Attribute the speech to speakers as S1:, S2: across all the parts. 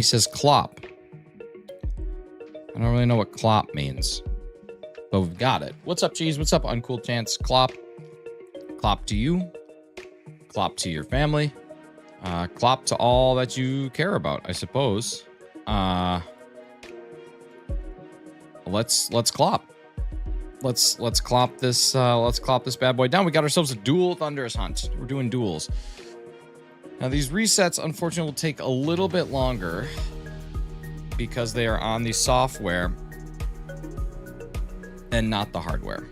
S1: He says clop. I don't really know what clop means, but we've got it. What's up, Cheese? What's up, Uncool Chance? Clop. Clop to you. Clop to your family. Clop to all that you care about, I suppose. Let's clop. Let's clop this bad boy down. We got ourselves a dual Thundurus hunt. We're doing duels. Now these resets unfortunately will take a little bit longer because they are on the software and not the hardware,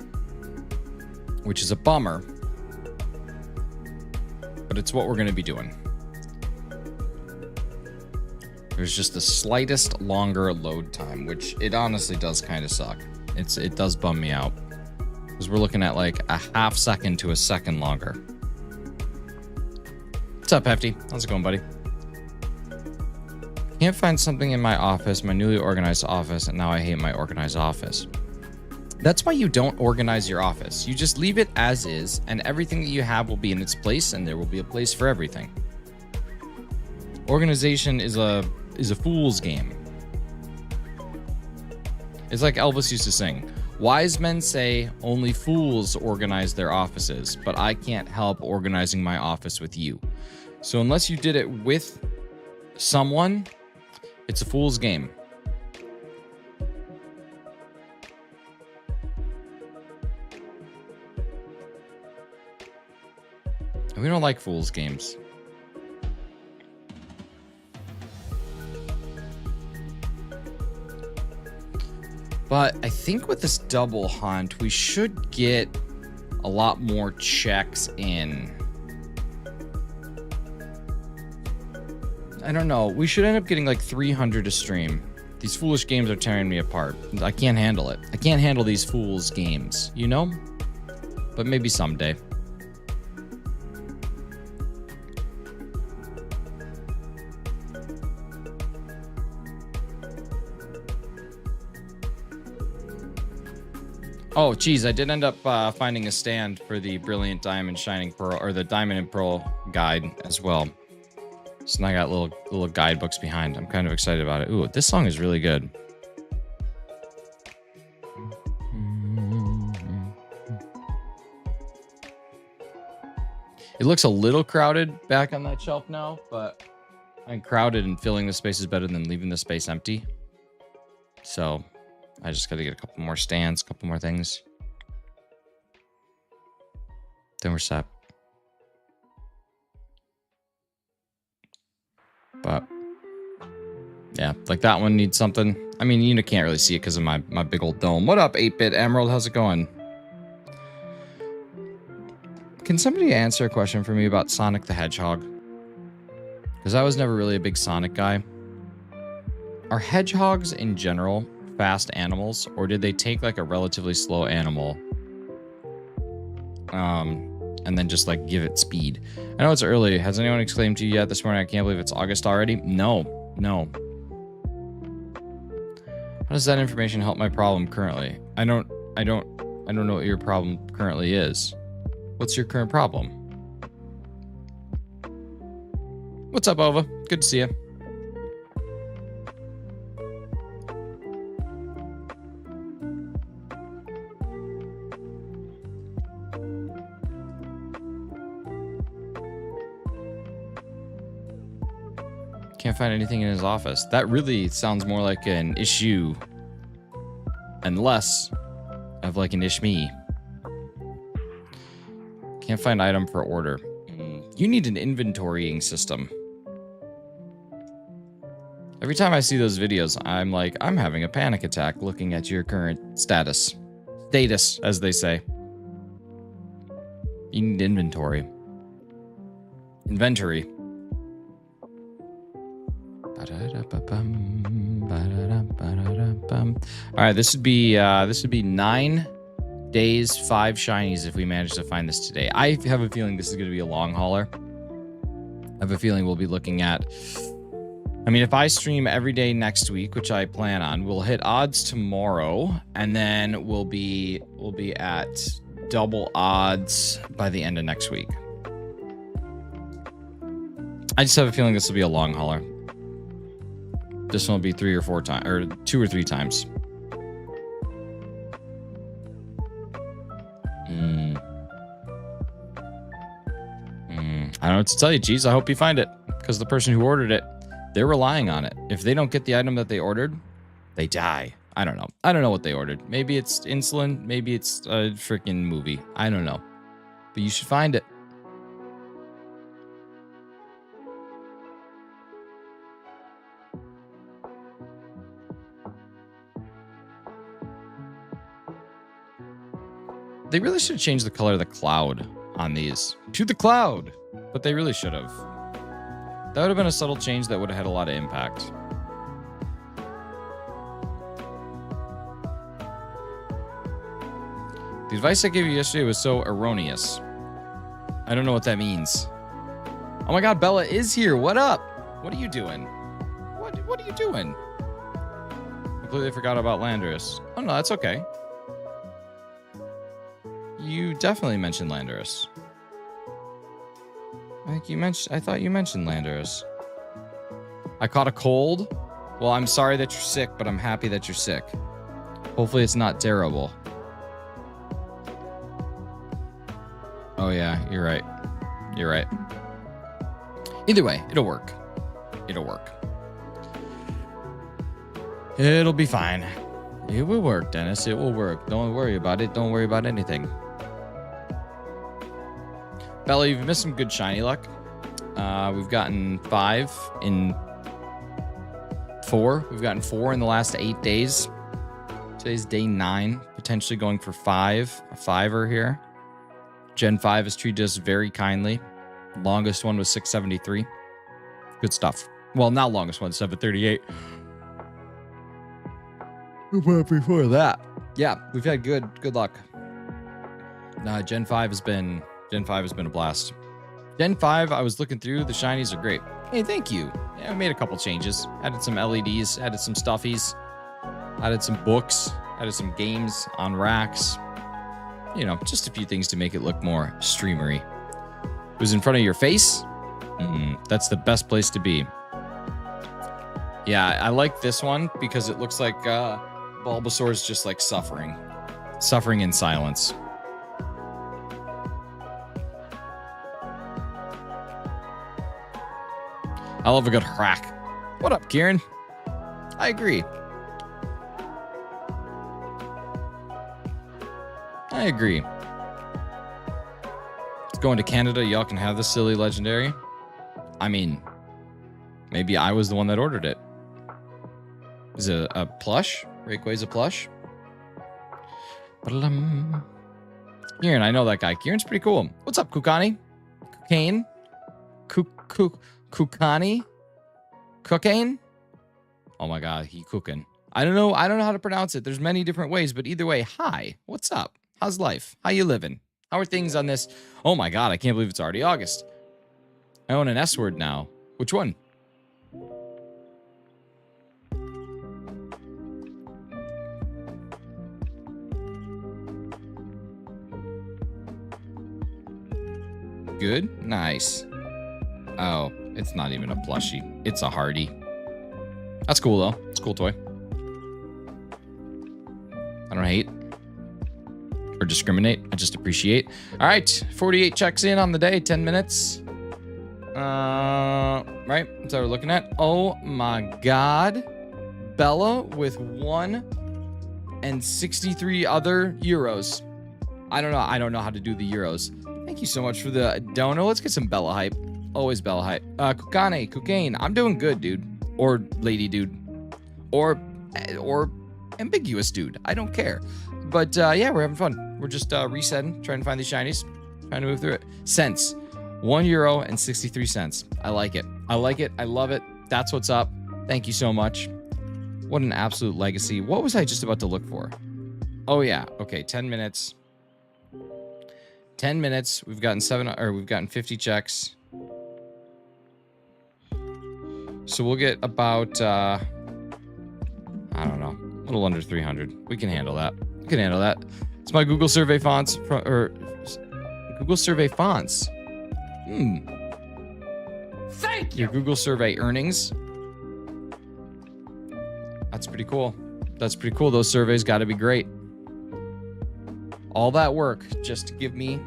S1: which is a bummer, but it's what we're going to be doing. There's just the slightest longer load time, which it honestly does kind of suck. It does bum me out because we're looking at like a half second to a second longer. What's up, Hefty? How's it going, buddy? Can't find something in my office, my newly organized office, and now I hate my organized office. That's why you don't organize your office. You just leave it as is, and everything that you have will be in its place, and there will be a place for everything. Organization is a fool's game. It's like Elvis used to sing. Wise men say only fools organize their offices, but I can't help organizing my office with you. So unless you did it with someone, it's a fool's game. We don't like fool's games. But I think with this double hunt, we should get a lot more checks in. I don't know. We should end up getting like 300 a stream. These foolish games are tearing me apart. I can't handle it. I can't handle these fool's games, you know? But maybe someday. Oh, geez, I did end up finding a stand for the Brilliant Diamond Shining Pearl, or the Diamond and Pearl guide as well. So now I got little guidebooks behind. I'm kind of excited about it. Ooh, this song is really good. It looks a little crowded back on that shelf now, but I'm crowded and filling the space is better than leaving the space empty. So I just got to get a couple more stands, a couple more things. Then we're set. But yeah, like that one needs something. I mean, you can't really see it because of my big old dome. What up, 8-Bit Emerald? How's it going? Can somebody answer a question for me about Sonic the Hedgehog? Because I was never really a big Sonic guy. Are hedgehogs in general fast animals, or did they take like a relatively slow animal and then just like give it speed? I know it's early. Has anyone exclaimed to you yet this morning, I can't believe it's August already? No. How does that information help my problem currently? I don't know what your problem currently is. What's your current problem? What's up, Ova? Good to see you. Can't find anything in his office. That really sounds more like an issue and less of like an ish-me. Can't find item for order. You need an inventorying system. Every time I see those videos, I'm like, I'm having a panic attack looking at your current status. Status, as they say. You need inventory. Inventory. All right, this would be 9 days, 5 shinies if we manage to find this today. I have a feeling this is going to be a long hauler. I have a feeling we'll be looking at, I mean, if I stream every day next week, which I plan on, we'll hit odds tomorrow, and then we'll be at double odds by the end of next week. I just have a feeling this will be a long hauler. This one will be 3 or 4 times, or 2 or 3 times. I don't know what to tell you, geez. I hope you find it, because the person who ordered it, they're relying on it. If they don't get the item that they ordered, they die. I don't know. I don't know what they ordered. Maybe it's insulin. Maybe it's a freaking movie. I don't know. But you should find it. They really should have changed the color of the cloud on these. To the cloud! But they really should have. That would have been a subtle change that would have had a lot of impact. The advice I gave you yesterday was so erroneous. I don't know what that means. Oh my god, Bella is here. What up? What are you doing? What are you doing? Completely forgot about Landorus. Oh no, that's okay. You definitely mentioned Landorus. I thought you mentioned Landorus. I caught a cold. Well, I'm sorry that you're sick, but I'm happy that you're sick. Hopefully it's not terrible. Oh yeah, you're right. You're right. Either way, it'll work. It'll work. It'll be fine. It will work, Dennis. It will work. Don't worry about it. Don't worry about anything. Bella, you've missed some good shiny luck. We've gotten 5 in 4. We've gotten 4 in the last 8 days. Today's day 9. Potentially going for 5. A 5er here. Gen 5 has treated us very kindly. Longest one was 673. Good stuff. Well, not longest one, 738. But before that, yeah, we've had good luck. Gen 5 has been a blast. Gen 5, I was looking through. The shinies are great. Hey, thank you. Yeah, I made a couple changes. Added some LEDs, added some stuffies, added some books, added some games on racks. You know, just a few things to make it look more streamery. It was in front of your face. That's the best place to be. Yeah, I like this one because it looks like Bulbasaur's just like suffering in silence. I love a good hack. What up, Kieran? I agree. I agree. It's going to Canada. Y'all can have this silly legendary. I mean, maybe I was the one that ordered it. Is it a plush? Rayquaza plush? Kieran, I know that guy. Kieran's pretty cool. What's up, Kukani? Kukane? Kukani? Cocaine? Oh my god, he cooking. I don't know how to pronounce it. There's many different ways, but either way, hi. What's up? How's life? How you living? How are things on this? Oh my god, I can't believe it's already August. I own an S word now. Which one? Good? Nice. Oh, it's not even a plushie. It's a Hardy. That's cool, though. It's a cool toy. I don't hate or discriminate. I just appreciate. All right, 48 checks in on the day, 10 minutes. Right, that's what we're looking at. Oh my god. Bella with 1 and 63 other euros. I don't know how to do the euros. Thank you so much for the dono. Let's get some Bella hype. Always Bella hype. Kukane, Cocaine. I'm doing good, dude. Or lady dude. Or ambiguous dude. I don't care. But yeah, we're having fun. We're just resetting, trying to find these shinies, trying to move through it. Cents. €1 and 63 cents. I like it. I like it. I love it. That's what's up. Thank you so much. What an absolute legacy. What was I just about to look for? Oh yeah. Okay, 10 minutes. 10 minutes. We've gotten 50 checks. So we'll get about I don't know, a little under 300. We can handle that. We can handle that. It's my Google survey fonts Google survey fonts. Thank you. Your Google survey earnings. That's pretty cool. That's pretty cool. Those surveys got to be great. All that work just to give me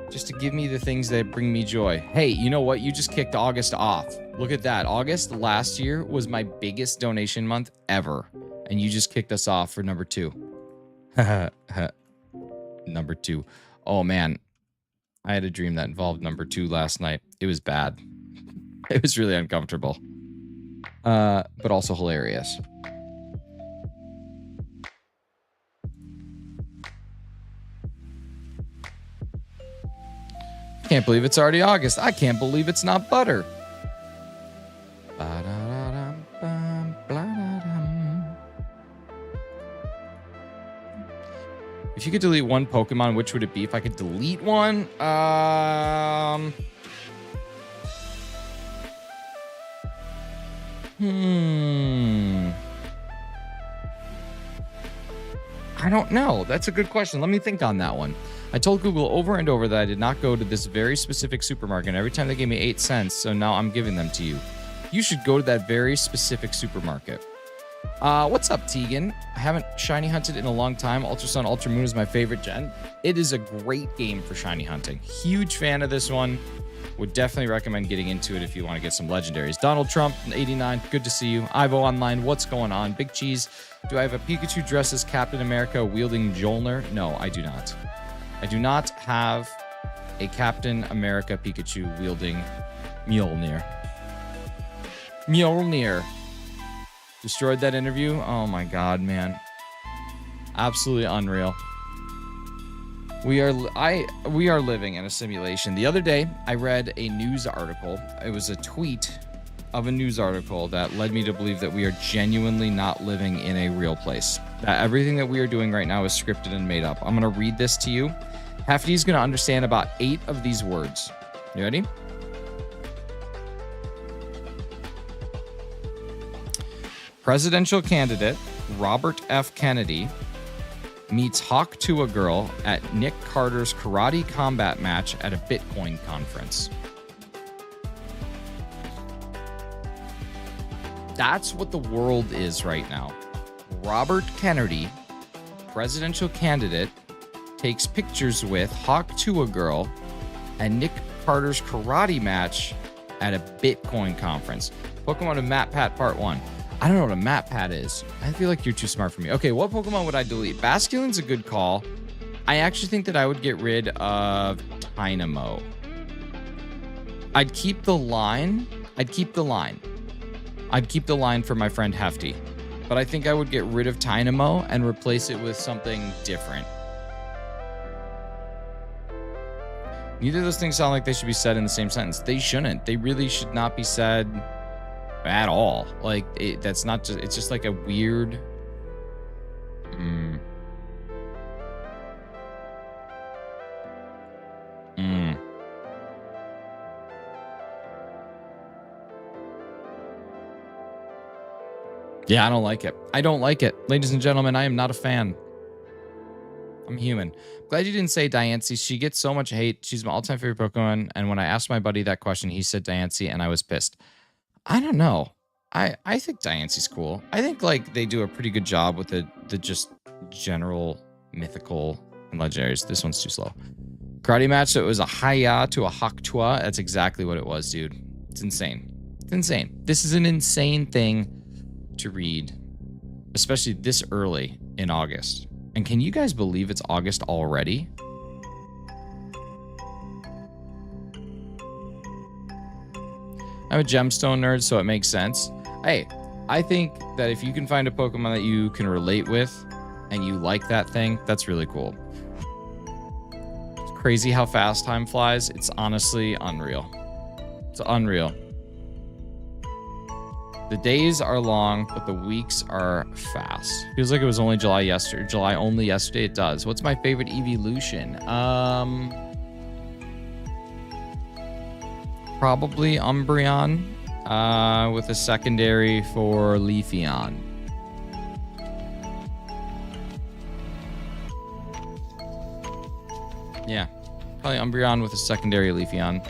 S1: the things that bring me joy. Hey, you know what? You just kicked August off. Look at that. August last year was my biggest donation month ever. And you just kicked us off for number 2. Number 2. Oh, man. I had a dream that involved number 2 last night. It was bad. It was really uncomfortable. But also hilarious. Can't believe it's already August. I can't believe it's not butter. If you could delete one Pokemon, which would it be? If I could delete one, I don't know. That's a good question. Let me think on that one. I told Google over and over that I did not go to this very specific supermarket. And every time they gave me 8 cents, so now I'm giving them to you. You should go to that very specific supermarket. What's up, Tegan? I haven't shiny hunted in a long time. Ultra Sun, Ultra Moon is my favorite gen. It is a great game for shiny hunting. Huge fan of this one. Would definitely recommend getting into it if you want to get some legendaries. Donald Trump, 89, good to see you. Ivo Online, what's going on? Big Cheese, do I have a Pikachu dressed as Captain America wielding Mjolnir? No, I do not. I do not have a Captain America Pikachu wielding Mjolnir. Mjolnir. Destroyed that interview? Oh my god, man. Absolutely unreal. We are living in a simulation. The other day, I read a news article. It was a tweet of a news article that led me to believe that we are genuinely not living in a real place. That everything that we are doing right now is scripted and made up. I'm going to read this to you. Hefty's going to understand about 8 of these words. You ready? Presidential candidate Robert F. Kennedy meets Hawk Tuah girl at Nick Carter's karate combat match at a Bitcoin conference. That's what the world is right now. Robert Kennedy, presidential candidate, takes pictures with Hawk Tuah girl and Nick Carter's karate match at a Bitcoin conference. Pokemon of Map Pat Part 1. I don't know what a Map Pad is. I feel like you're too smart for me. Okay, what Pokemon would I delete? Basculin's a good call. I actually think that I would get rid of Dynamo. I'd keep the line. I'd keep the line for my friend Hefty. But I think I would get rid of Dynamo and replace it with something different. Neither of those things sound like they should be said in the same sentence. They shouldn't. They really should not be said at all. Like, that's not just, it's just like a weird Yeah, I don't like it. I don't like it. Ladies and gentlemen, I am not a fan. I'm human. Glad you didn't say Diancie. She gets so much hate. She's my all-time favorite Pokemon. And when I asked my buddy that question, he said Diancie, and I was pissed. I don't know. I think Diancie's cool. I think like they do a pretty good job with the just general mythical and legendaries. This one's too slow. Karate match. So it was a Haya to a Hawk Tuah. That's exactly what it was, dude. It's insane. It's insane. This is an insane thing to read, especially this early in August. And can you guys believe it's August already? I'm a gemstone nerd, so it makes sense. Hey, I think that if you can find a Pokemon that you can relate with and you like that thing, that's really cool. It's crazy how fast time flies. It's honestly unreal. It's unreal. The days are long, but the weeks are fast. Feels like it was only July yesterday. July only yesterday. It does. What's my favorite evolution? Probably Umbreon, with a secondary for Leafeon. Yeah, probably Umbreon with a secondary Leafeon.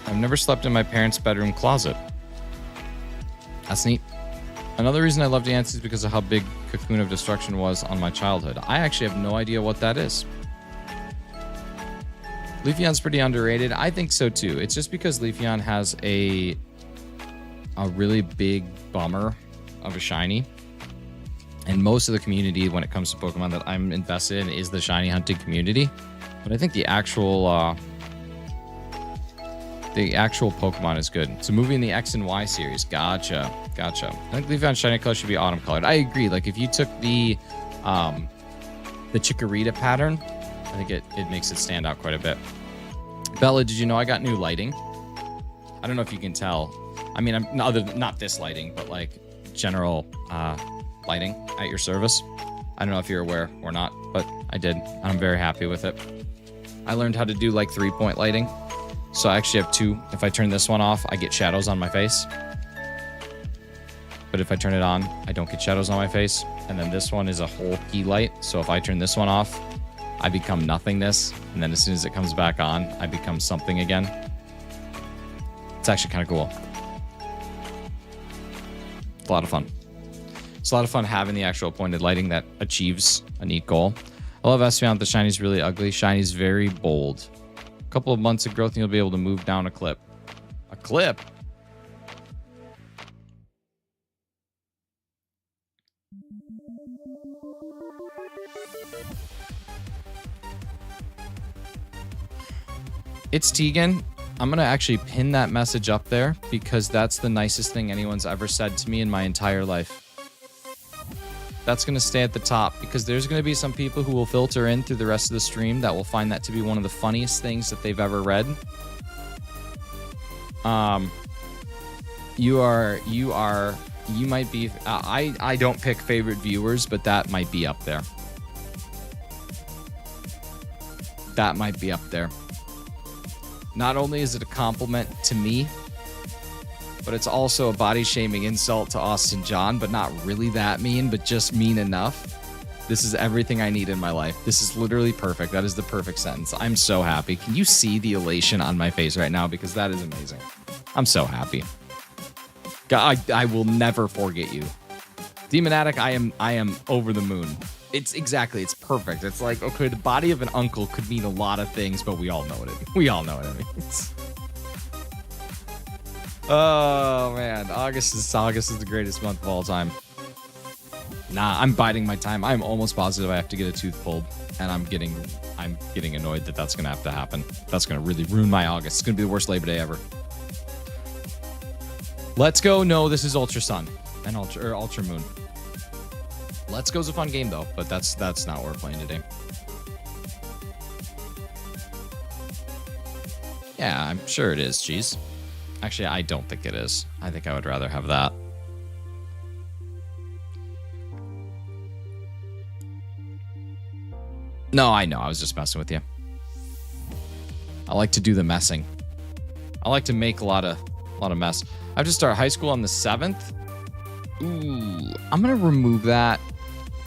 S1: I've never slept in my parents' bedroom closet. That's neat. Another reason I love the ants is because of how big Cocoon of Destruction was on my childhood. I actually have no idea what that is. Leafeon's pretty underrated. I think so too. It's just because Leafeon has a really big bummer of a shiny. And most of the community, when it comes to Pokemon that I'm invested in, is the shiny hunting community. But I think the actual Pokemon is good. It's a movie in the X and Y series. Gotcha. I think Leafeon shiny color should be autumn colored. I agree. Like if you took the Chikorita pattern, I think it makes it stand out quite a bit. Bella, did you know I got new lighting? I don't know if you can tell. I mean, I'm not this lighting, but like general lighting at your service. I don't know if you're aware or not, but I did. I'm very happy with it. I learned how to do like 3-point lighting. So I actually have 2. If I turn this one off, I get shadows on my face. But if I turn it on, I don't get shadows on my face. And then this one is a whole key light. So if I turn this one off, I become nothingness. And then as soon as it comes back on, I become something again. It's actually kind of cool. It's a lot of fun. It's a lot of fun having the actual pointed lighting that achieves a neat goal. I love Espeon. The shiny's really ugly. Shiny's very bold. A couple of months of growth and you'll be able to move down a clip. A clip? It's Tegan. I'm going to actually pin that message up there because that's the nicest thing anyone's ever said to me in my entire life. That's going to stay at the top because there's going to be some people who will filter in through the rest of the stream that will find that to be one of the funniest things that they've ever read. You might be, I don't pick favorite viewers, but that might be up there. That might be up there. Not only is it a compliment to me, but it's also a body shaming insult to Austin John, but not really that mean, but just mean enough. This is everything I need in my life. This is literally perfect. That is the perfect sentence. I'm so happy. Can you see the elation on my face right now? Because that is amazing. I'm so happy. God, I will never forget you. Demon Addict, I am over the moon. It's perfect. It's like, okay, the body of an uncle could mean a lot of things, but we all know what it means. We all know what it means. Oh man, August is the greatest month of all time. Nah, I'm biding my time. I'm almost positive I have to get a tooth pulled, and I'm getting annoyed that that's gonna have to happen. That's gonna really ruin my August. It's gonna be the worst Labor Day ever. Let's go. No, this is Ultra Sun and Ultra Moon. Let's Go's a fun game though, but that's not what we're playing today. Yeah, I'm sure it is, Cheese. Actually, I don't think it is. I think I would rather have that. No, I know. I was just messing with you. I like to do the messing. I like to make a lot of mess. I have to start high school on the 7th. Ooh, I'm gonna remove that.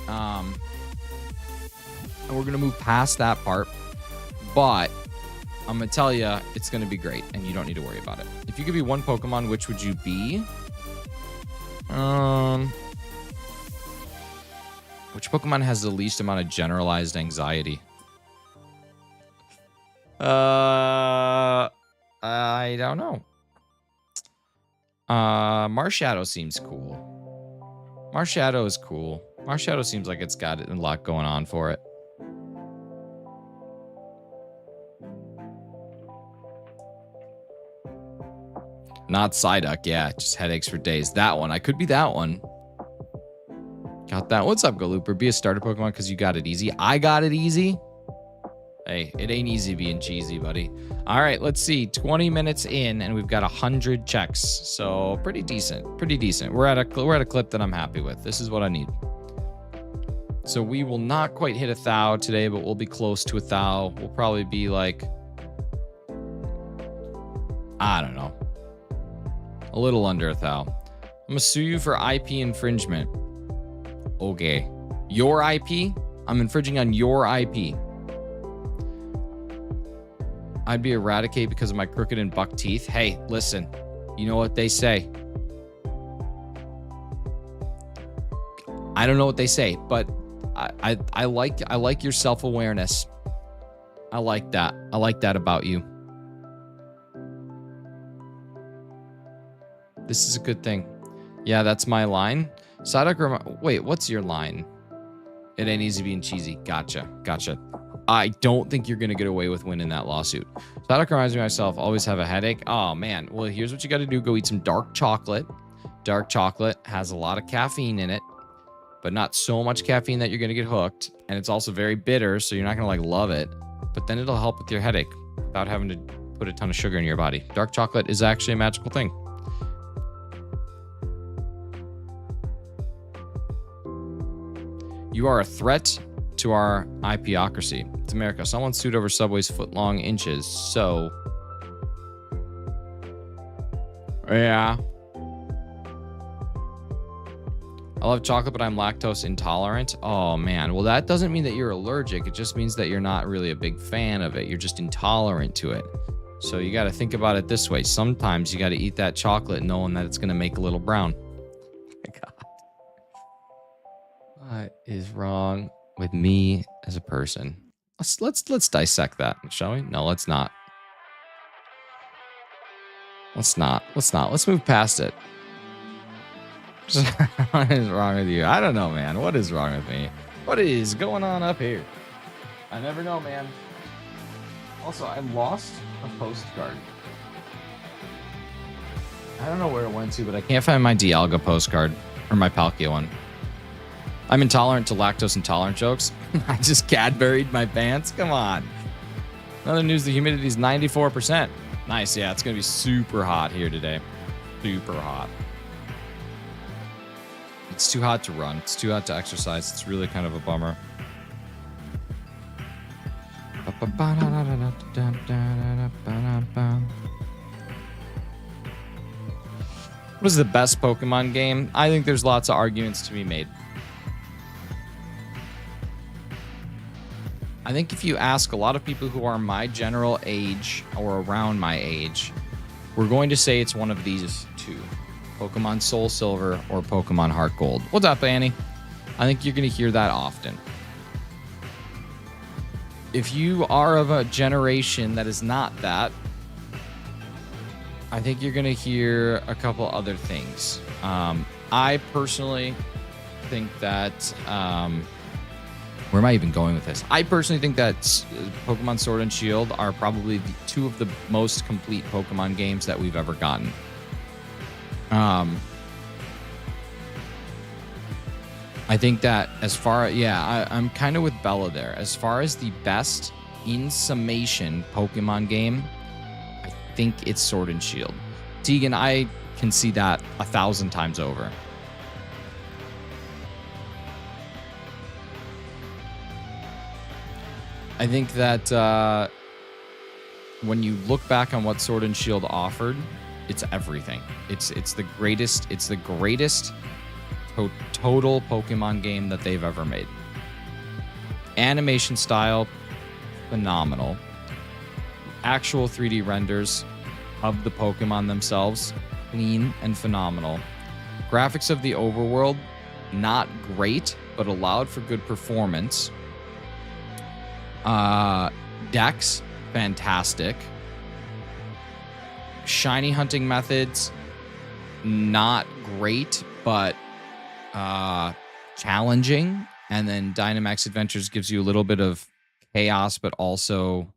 S1: And we're gonna move past that part. But I'm gonna tell you, it's gonna be great, and you don't need to worry about it. If you could be one Pokemon, which would you be? Which Pokemon has the least amount of generalized anxiety? I don't know. Marshadow seems cool. Marshadow is cool. Marshadow seems like it's got a lot going on for it. Not Psyduck, yeah, just headaches for days. That one, I could be that one. Got that. What's up, Galooper? Be a starter Pokemon because you got it easy. I got it easy. Hey, it ain't easy being cheesy, buddy. All right, let's see. 20 minutes in, and we've got 100 checks. So pretty decent. Pretty decent. We're at a clip that I'm happy with. This is what I need. So we will not quite hit 1,000 today, but we'll be close to 1,000. We'll probably be like, I don't know, a little under 1,000. I'm gonna sue you for IP infringement. Okay. Your IP? I'm infringing on your IP. I'd be Eradicate because of my crooked and buck teeth. Hey, listen, you know what they say. I don't know what they say, but I like your self-awareness. I like that. I like that about you. This is a good thing. Yeah, that's my line. Psyduck, wait, what's your line? It ain't easy being cheesy. Gotcha. I don't think you're going to get away with winning that lawsuit. Psyduck reminds me of myself, always have a headache. Oh, man. Well, here's what you got to do. Go eat some dark chocolate. Dark chocolate has a lot of caffeine in it, but not so much caffeine that you're going to get hooked. And it's also very bitter, so you're not going to like love it. But then it'll help with your headache without having to put a ton of sugar in your body. Dark chocolate is actually a magical thing. You are a threat to our iPocracy. It's America. Someone sued over Subway's foot-long inches. So, yeah. I love chocolate, but I'm lactose intolerant. Oh, man. Well, that doesn't mean that you're allergic. It just means that you're not really a big fan of it. You're just intolerant to it. So you got to think about it this way. Sometimes you got to eat that chocolate knowing that it's going to make a little brown. God. What is wrong with me as a person? Let's dissect that, shall we? No, let's not. Let's move past it. What is wrong with you? I don't know, man. What is wrong with me? What is going on up here? I never know, man. Also, I lost a postcard. I don't know where it went to, but I can't find my Dialga postcard or my Palkia one. I'm intolerant to lactose intolerant jokes. I just Cadburied my pants. Come on. Another news, the humidity is 94%. Nice, yeah, it's going to be super hot here today. Super hot. It's too hot to run. It's too hot to exercise. It's really kind of a bummer. What is the best Pokemon game? I think there's lots of arguments to be made. I think if you ask a lot of people who are my general age or around my age, we're going to say it's one of these two. Pokemon Soul Silver or Pokemon Heart Gold. What's up, Annie? I think you're going to hear that often. If you are of a generation that is not that, I think you're going to hear a couple other things. I personally think that... where am I even going with this? I personally think that Pokemon Sword and Shield are probably two of the most complete Pokemon games that we've ever gotten. I think that as far, I'm kind of with Bella there. As far as the best in summation Pokemon game, I think it's Sword and Shield. Tegan, I can see that 1,000 times over. I think that when you look back on what Sword and Shield offered, it's everything. It's the greatest. It's the greatest total Pokemon game that they've ever made. Animation style, phenomenal. Actual 3D renders of the Pokemon themselves, clean and phenomenal. Graphics of the overworld, not great, but allowed for good performance. Dex, fantastic. Shiny hunting methods, not great, but challenging. And then Dynamax Adventures gives you a little bit of chaos, but also,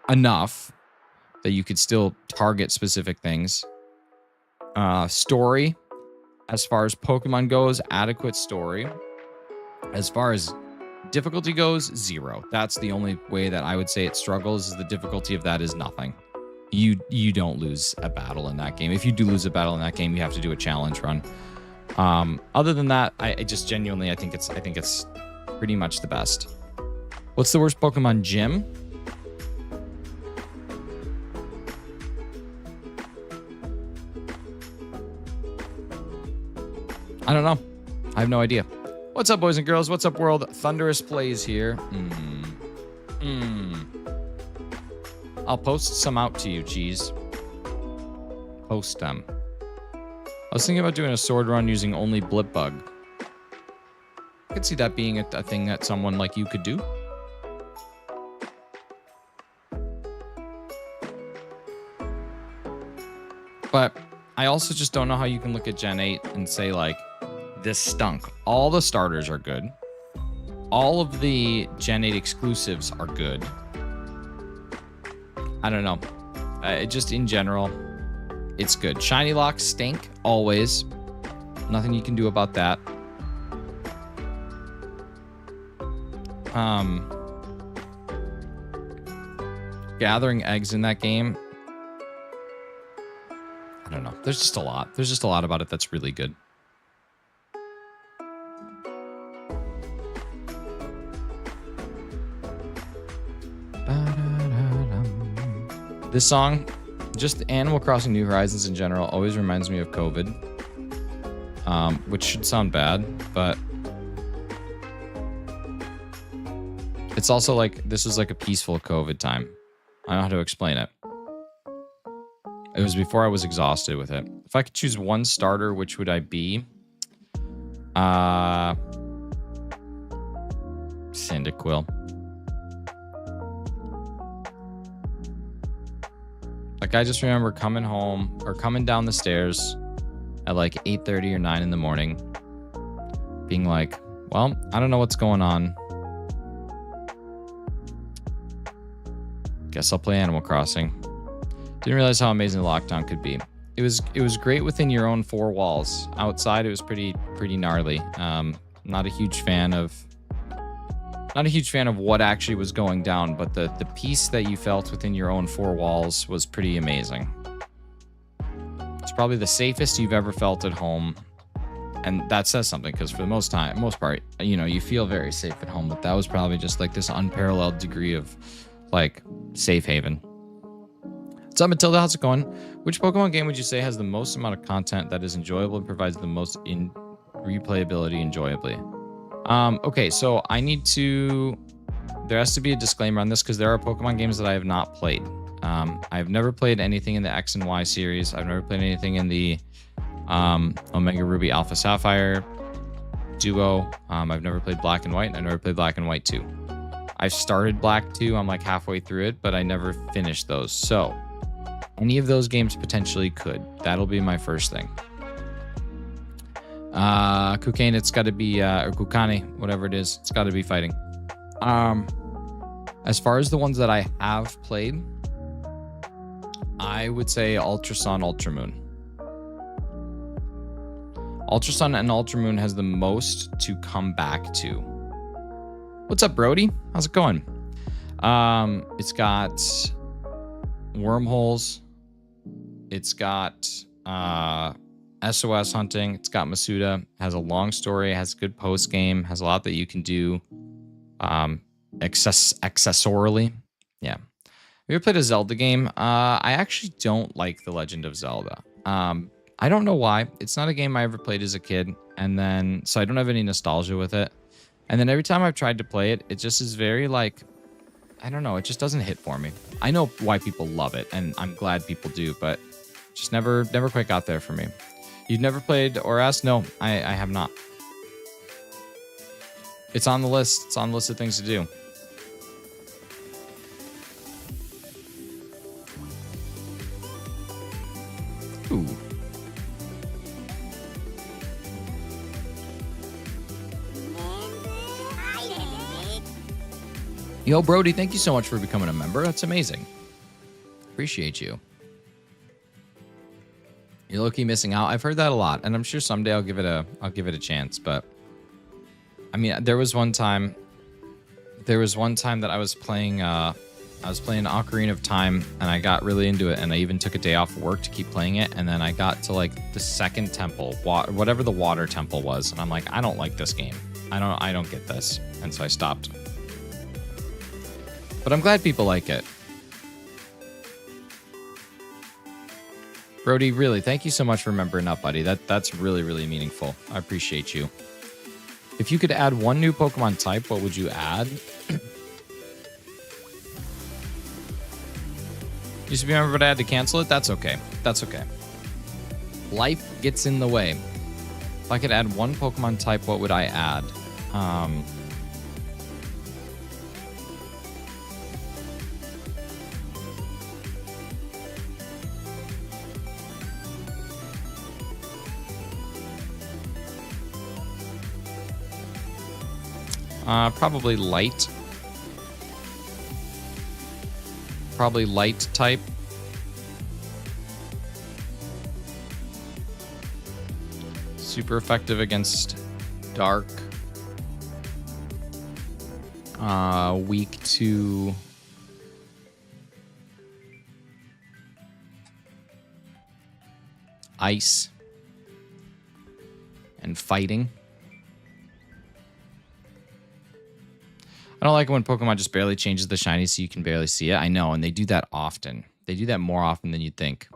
S1: enough that you could still target specific things. Story, as far as Pokemon goes, adequate story. As far as difficulty goes, 0. That's the only way that I would say it struggles, is the difficulty of that is nothing. You don't lose a battle in that game. If you do lose a battle in that game, you have to do a challenge run. Other than that, I just genuinely, I think it's pretty much the best. What's the worst Pokemon gym? I don't know. I have no idea. What's up, boys and girls? What's up, world? Thundurus plays here. I'll post some out to you, Cheese. Post them. I was thinking about doing a sword run using only Blip Bug. I could see that being a thing that someone like you could do. But I also just don't know how you can look at Gen 8 and say, like, this stunk. All the starters are good. All of the Gen 8 exclusives are good. I don't know. Just in general, it's good. Shiny locks stink, always. Nothing you can do about that. Gathering eggs in that game, I don't know. There's just a lot. There's just a lot about it that's really good. This song, just Animal Crossing New Horizons in general, always reminds me of COVID. Which should sound bad, but it's also like, this was like a peaceful COVID time. I don't know how to explain it. It was before I was exhausted with it. If I could choose one starter, which would I be? Cyndaquil. Like, I just remember coming home or coming down the stairs at like 8:30 or 9 in the morning, being like, well, I don't know what's going on. Guess I'll play Animal Crossing. Didn't realize how amazing the lockdown could be. It was great within your own four walls. Outside, it was pretty gnarly. Not a huge fan of what actually was going down, but the peace that you felt within your own four walls was pretty amazing. It's probably the safest you've ever felt at home, and that says something, because for the most part, you know, you feel very safe at home, but that was probably just like this unparalleled degree of like safe haven. What's up, Matilda? How's it going? Which Pokemon game would you say has the most amount of content that is enjoyable and provides the most in replayability enjoyably? Okay, so there has to be a disclaimer on this, because there are Pokemon games that I have not played. I've never played anything in the X and Y series. I've never played anything in the Omega Ruby Alpha Sapphire duo. I've never played Black and White, and I've never played Black and White 2. I've started Black 2. I'm like halfway through it, but I never finished those. So any of those games potentially could. That'll be my first thing. Kukane, it's got to be, or Kukane, whatever it is, it's got to be fighting. As far as the ones that I have played, I would say Ultra Sun, Ultra Moon. Ultra Sun and Ultra Moon has the most to come back to. What's up, Brody? How's it going? It's got wormholes. It's got SOS hunting. It's got Masuda. Has a long story. Has a good post game. Has a lot that you can do. Accessorily. Yeah. Have you ever played a Zelda game? I actually don't like The Legend of Zelda. I don't know why. It's not a game I ever played as a kid, and then so I don't have any nostalgia with it. And then every time I've tried to play it, it just is very like, I don't know, it just doesn't hit for me. I know why people love it, and I'm glad people do, but just never quite got there for me. You've never played ORAS? No, I have not. It's on the list. It's on the list of things to do. Ooh. Yo, Brody, thank you so much for becoming a member. That's amazing. Appreciate you. You're low-key missing out. I've heard that a lot, and I'm sure someday I'll give it a chance. But I mean, there was one time that I was playing Ocarina of Time, and I got really into it, and I even took a day off work to keep playing it. And then I got to like the second temple, whatever the water temple was, and I'm like, I don't like this game. I don't get this, and so I stopped. But I'm glad people like it. Brody, really, thank you so much for remembering up, buddy. That's really, really meaningful. I appreciate you. If you could add one new Pokemon type, what would you add? Used to be member, but I had to cancel it. That's okay. That's okay. Life gets in the way. If I could add one Pokemon type, what would I add? Probably light. Probably light type. Super effective against dark. Weak to ice and fighting. I don't like it when Pokemon just barely changes the shiny so you can barely see it. I know, and they do that often. They do that more often than you'd think.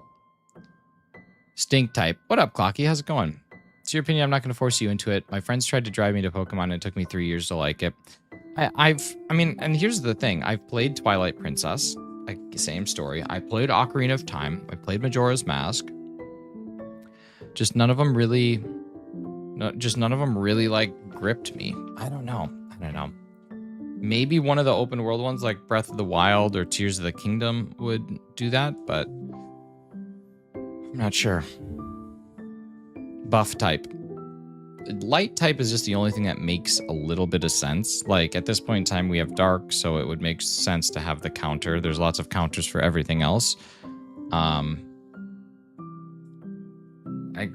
S1: Stink type. What up, Clocky? How's it going? It's your opinion. I'm not going to force you into it. My friends tried to drive me to Pokemon, and it took me 3 years to like it. I mean, and here's the thing. I've played Twilight Princess. Like, same story. I played Ocarina of Time. I played Majora's Mask. Just none of them really, like, gripped me. I don't know. Maybe one of the open world ones like Breath of the Wild or Tears of the Kingdom would do that, but I'm not sure. Buff type. Light type is just the only thing that makes a little bit of sense. Like at this point in time, we have dark, so it would make sense to have the counter. There's lots of counters for everything else. I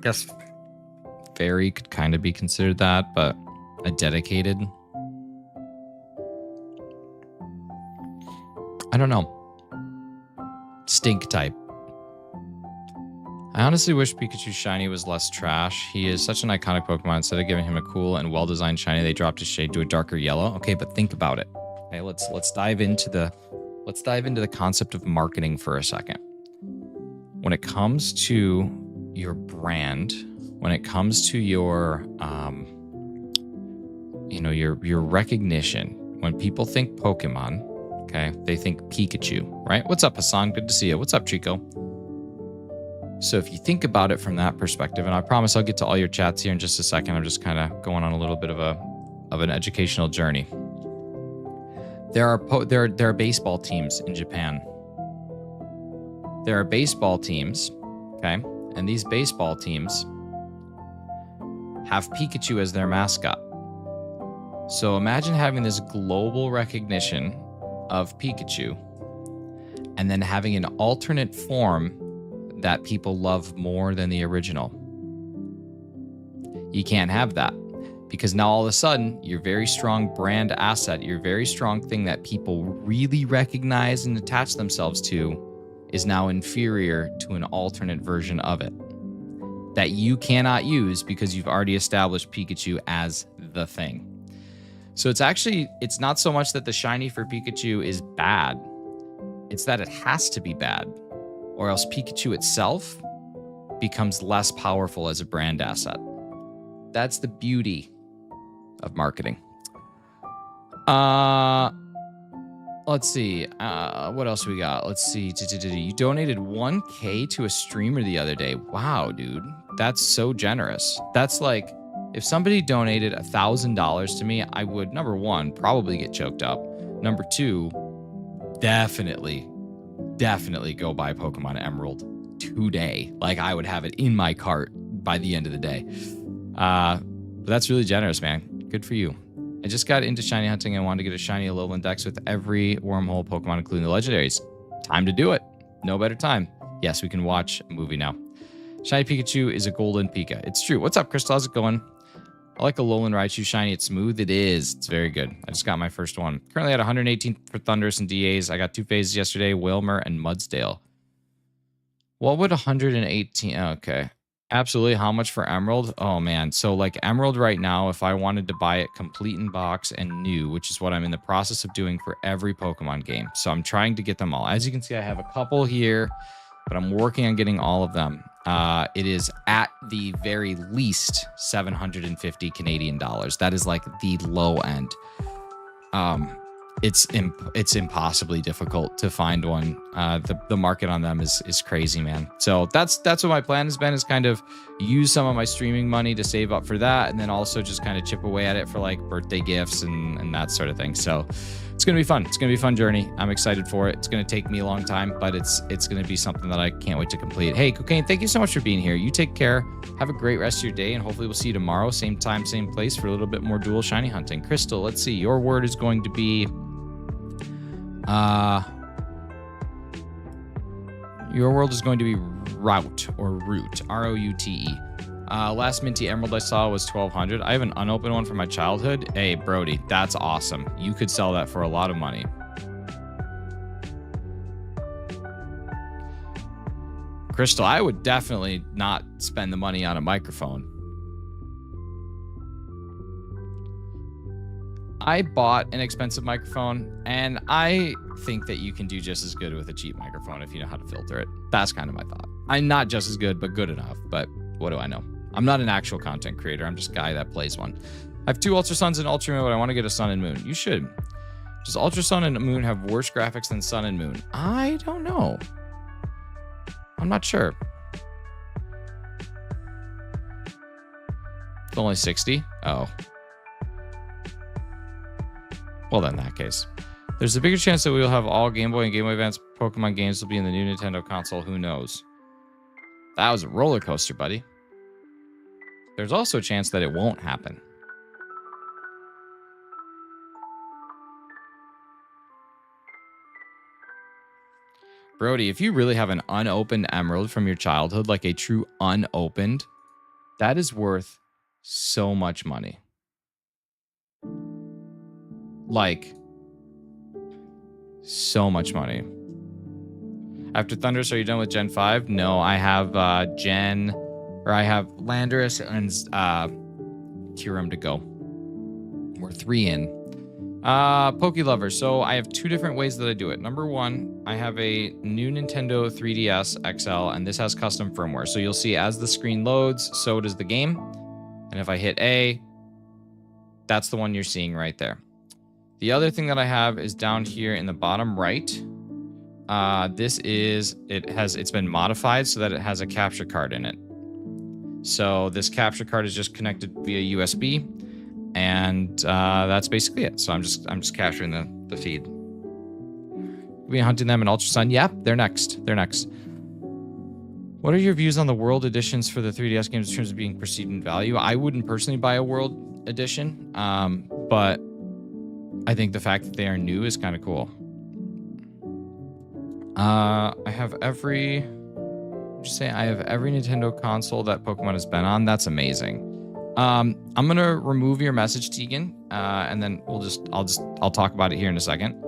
S1: guess fairy could kind of be considered that, but a dedicated. I don't know. Stink type. I honestly wish Pikachu Shiny was less trash. He is such an iconic Pokemon. Instead of giving him a cool and well-designed Shiny, they dropped his shade to a darker yellow. Okay, but think about it. Okay, let's dive into the concept of marketing for a second. When it comes to your brand, when it comes to your your recognition, when people think Pokemon, okay, they think Pikachu, right? What's up, Hassan? Good to see you. What's up, Chico? So if you think about it from that perspective, and I promise I'll get to all your chats here in just a second. I'm just kind of going on a little bit of an educational journey. There are baseball teams in Japan. There are baseball teams, okay? And these baseball teams have Pikachu as their mascot. So imagine having this global recognition of Pikachu and then having an alternate form that people love more than the original. You can't have that because now all of a sudden your very strong brand asset, your very strong thing that people really recognize and attach themselves to is now inferior to an alternate version of it that you cannot use because you've already established Pikachu as the thing. So it's not so much that the shiny for Pikachu is bad. It's that it has to be bad, or else Pikachu itself becomes less powerful as a brand asset. That's the beauty of marketing. Let's see. What else we got? Let's see. You donated 1K to a streamer the other day. Wow, dude. That's so generous. That's like, if somebody donated $1,000 to me, I would, number one, probably get choked up. Number two, definitely go buy Pokemon Emerald today. Like, I would have it in my cart by the end of the day. But that's really generous, man. Good for you. I just got into shiny hunting and wanted to get a shiny Alolan Dex with every wormhole Pokemon, including the legendaries. Time to do it. No better time. Yes, we can watch a movie now. Shiny Pikachu is a golden Pika. It's true. What's up, Crystal? How's it going? I like Alolan Raichu shiny. It's smooth. It is. It's very good. I just got my first one. Currently at 118 for Thundurus and DAs. I got 2 phases yesterday, Wilmer and Mudsdale. What would 118? Okay. Absolutely. How much for Emerald? Oh, man. So, like, Emerald right now, if I wanted to buy it complete in box and new, which is what I'm in the process of doing for every Pokemon game. So, I'm trying to get them all. As you can see, I have a couple here, but I'm working on getting all of them. It is at the very least 750 Canadian dollars. That is like the low end. it's impossibly difficult to find one. The market on them is crazy, man. So that's what my plan has been, is kind of use some of my streaming money to save up for that, and then also just kind of chip away at it for like birthday gifts and that sort of thing. So it's gonna be fun. It's gonna be a fun journey. I'm excited for it. It's gonna take me a long time, but it's gonna be something that I can't wait to complete. Hey, Cocaine, thank you so much for being here. You take care. Have a great rest of your day, and hopefully we'll see you tomorrow, same time, same place, for a little bit more dual shiny hunting. Crystal, let's see. Your word is going to be your world is going to be route, or route, R-O-U-T-E. Last minty emerald I saw was 1,200. I have an unopened one from my childhood. Hey, Brody, that's awesome. You could sell that for a lot of money. Crystal, I would definitely not spend the money on a microphone. I bought an expensive microphone, and I think that you can do just as good with a cheap microphone if you know how to filter it. That's kind of my thought. I'm not just as good, but good enough. But what do I know? I'm not an actual content creator. I'm just a guy that plays one. I have 2 Ultra Suns and Ultra Moon, but I want to get a Sun and Moon. You should. Does Ultra Sun and Moon have worse graphics than Sun and Moon? I don't know. I'm not sure. It's only 60? Oh. Well, then in that case. There's a bigger chance that we will have all Game Boy and Game Boy Advance Pokemon games will be in the new Nintendo console. Who knows? That was a roller coaster, buddy. There's also a chance that it won't happen. Brody, if you really have an unopened emerald from your childhood, like a true unopened, that is worth so much money. Like, so much money. After Thundurus, are you done with Gen 5? No, I have I have Landorus and Kyurem to go. We're 3 in. Poke Lover. So I have 2 different ways that I do it. Number 1, I have a new Nintendo 3DS XL, and this has custom firmware. So you'll see as the screen loads, so does the game. And if I hit A, that's the one you're seeing right there. The other thing that I have is down here in the bottom right. It's been modified so that it has a capture card in it. So this capture card is just connected via USB, and that's basically it. So I'm just capturing the feed. We hunting them in Ultra Sun. Yep, they're next. What are your views on the world editions for the 3DS games in terms of being perceived in value? I wouldn't personally buy a world edition, but I think the fact that they are new is kind of cool. I have every Nintendo console that Pokemon has been on. That's amazing. I'm gonna remove your message, Tegan, and then I'll talk about it here in a second.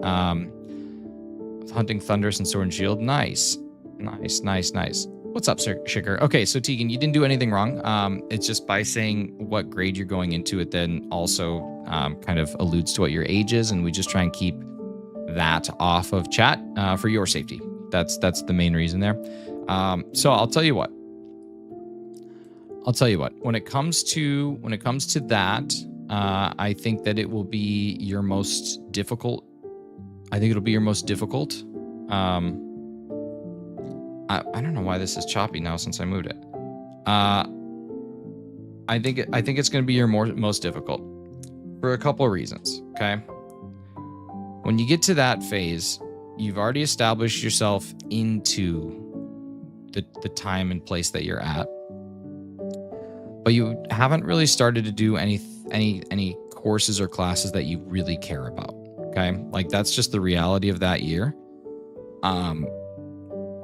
S1: Hunting Thundurus and Sword and Shield. Nice. What's up, Sir Shicker? Okay, so Tegan, you didn't do anything wrong. It's just by saying what grade you're going into, it then also kind of alludes to what your age is, and we just try and keep that off of chat for your safety. That's the main reason there. So I'll tell you what. When it comes to that, I think that it will be your most difficult. I think it'll be your most difficult. I don't know why this is choppy now since I moved it. I think it's going to be your most difficult for a couple of reasons. Okay. When you get to that phase, you've already established yourself into the time and place that you're at, but you haven't really started to do any courses or classes that you really care about. Okay. Like that's just the reality of that year.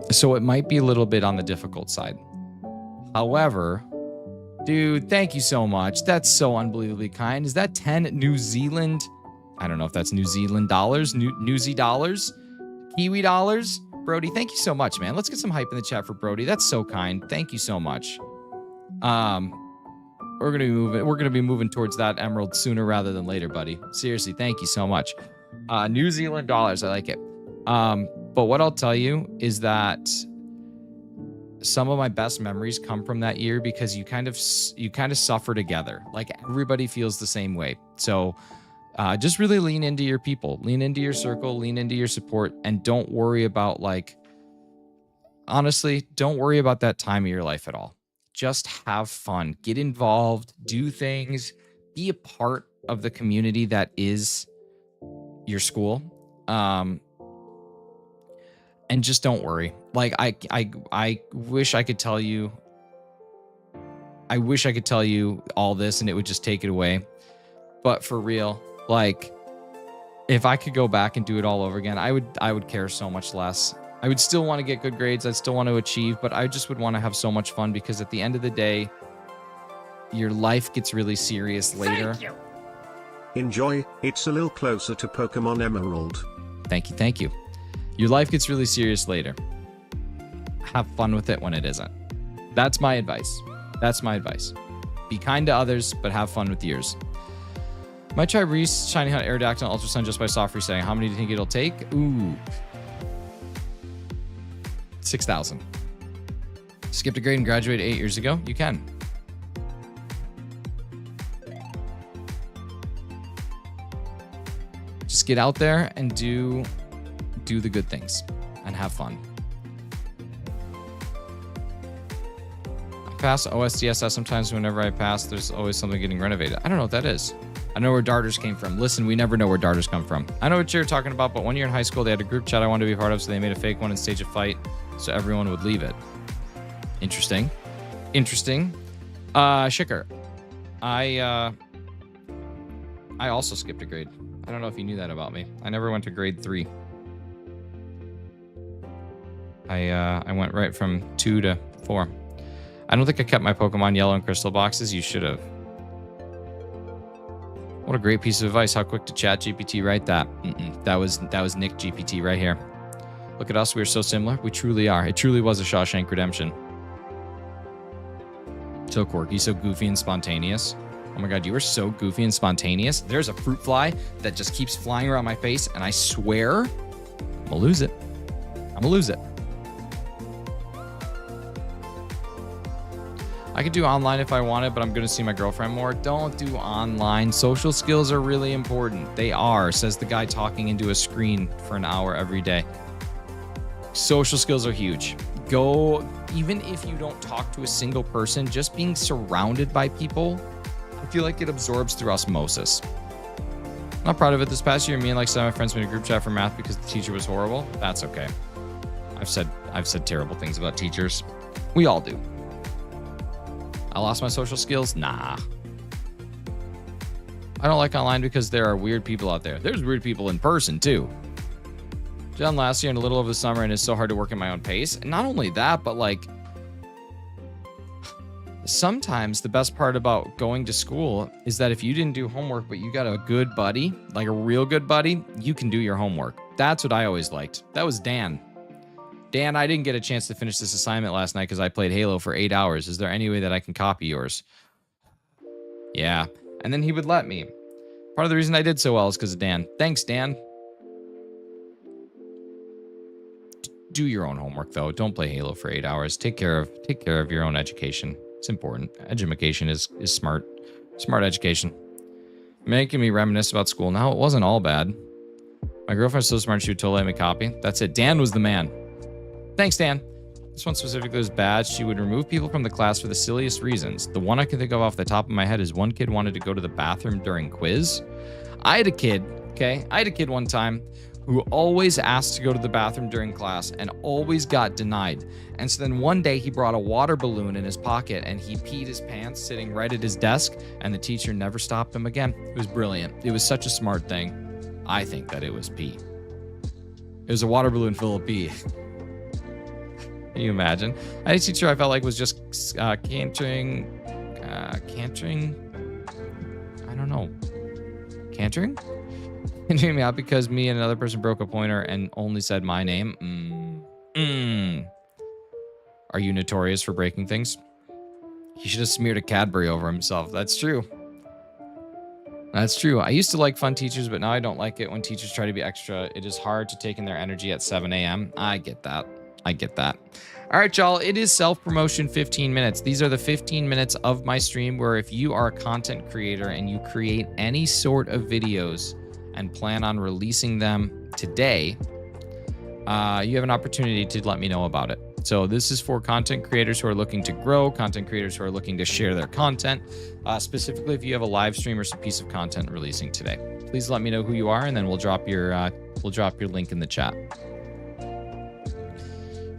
S1: So it might be a little bit on the difficult side. However, dude, thank you so much. That's so unbelievably kind. Is that 10 New Zealand? I don't know if that's New Zealand dollars, Newsy dollars, Kiwi dollars. Brody, thank you so much, man. Let's get some hype in the chat for Brody. That's so kind. Thank you so much. We're gonna be moving towards that emerald sooner rather than later, buddy. Seriously, thank you so much. New Zealand dollars, I like it. But what I'll tell you is that some of my best memories come from that year because you kind of suffer together. Like everybody feels the same way. So Just really lean into your people, lean into your circle, lean into your support, and don't worry about, like, honestly, don't worry about that time of your life at all. Just have fun, get involved, do things, be a part of the community that is your school. And just don't worry. Like, I wish I could tell you, all this and it would just take it away. But for real, like, if I could go back and do it all over again, I would care so much less. I would still want to get good grades. I'd still want to achieve, but I just would want to have so much fun, because at the end of the day, your life gets really serious later.
S2: Thank you.
S3: Enjoy, it's a little closer to Pokemon Emerald.
S1: Thank you, thank you. Your life gets really serious later. Have fun with it when it isn't. That's my advice. That's my advice. Be kind to others, but have fun with yours. Might try Reese, Shiny Hunt, Aerodactyl, and Ultra Sun just by soft resetting. How many do you think it'll take? Ooh. 6,000. Skipped a grade and graduated 8 years ago? You can. Just get out there and do the good things and have fun. I pass OSDSS sometimes. Whenever I pass, there's always something getting renovated. I don't know what that is. I know where darters came from. Listen, we never know where darters come from. I know what you're talking about, but 1 year in high school, they had a group chat I wanted to be a part of, so they made a fake one and staged a fight so everyone would leave it. Interesting. Interesting. Shicker. I also skipped a grade. I don't know if you knew that about me. I never went to grade 3. I went right from 2 to 4. I don't think I kept my Pokemon Yellow and Crystal boxes. You should have. What a great piece of advice. How quick to chat GPT write that? That was Nick GPT right here. Look at us. We're so similar. We truly are. It truly was a Shawshank Redemption. So quirky, so goofy and spontaneous. Oh my God, you are so goofy and spontaneous. There's a fruit fly that just keeps flying around my face, and I swear I'm gonna lose it. I'm gonna lose it. I could do online if I wanted, but I'm going to see my girlfriend more. Don't do online. Social skills are really important. They are, says the guy talking into a screen for an hour every day. Social skills are huge. Go, even if you don't talk to a single person, just being surrounded by people, I feel like it absorbs through osmosis. Not proud of it. This past year, me and like 7 of my friends made a group chat for math because the teacher was horrible. That's okay. I've said terrible things about teachers. We all do. I lost my social skills? Nah. I don't like online because there are weird people out there. There's weird people in person too. Done last year and a little over the summer, and it's so hard to work at my own pace. And not only that, but like sometimes the best part about going to school is that if you didn't do homework, but you got a good buddy, like a real good buddy, you can do your homework. That's what I always liked. That was Dan. Dan, I didn't get a chance to finish this assignment last night because I played Halo for 8 hours. Is there any way that I can copy yours? Yeah. And then he would let me. Part of the reason I did so well is because of Dan. Thanks, Dan. Do your own homework, though. Don't play Halo for 8 hours. Take care of your own education. It's important. Education is smart. Smart education. Making me reminisce about school. Now, it wasn't all bad. My girlfriend's so smart she would totally let me copy. That's it. Dan was the man. Thanks, Dan. This one specifically was bad. She would remove people from the class for the silliest reasons. The one I can think of off the top of my head is one kid wanted to go to the bathroom during quiz. I had a kid one time who always asked to go to the bathroom during class and always got denied. And so then one day he brought a water balloon in his pocket and he peed his pants sitting right at his desk, and the teacher never stopped him again. It was brilliant. It was such a smart thing. I think that it was pee. It was a water balloon full of pee. Can you imagine? I had a teacher I felt like was just cantering. I don't know. Cantering? Cantering me out because me and another person broke a pointer and only said my name. Are you notorious for breaking things? He should have smeared a Cadbury over himself. That's true. That's true. I used to like fun teachers, but now I don't like it when teachers try to be extra. It is hard to take in their energy at 7 a.m. I get that. I get that. All right, y'all. It is self-promotion 15 minutes. These are the 15 minutes of my stream where if you are a content creator and you create any sort of videos and plan on releasing them today, you have an opportunity to let me know about it. So this is for content creators who are looking to grow, content creators who are looking to share their content. Specifically, if you have a live stream or some piece of content releasing today, please let me know who you are, and then we'll drop your link in the chat.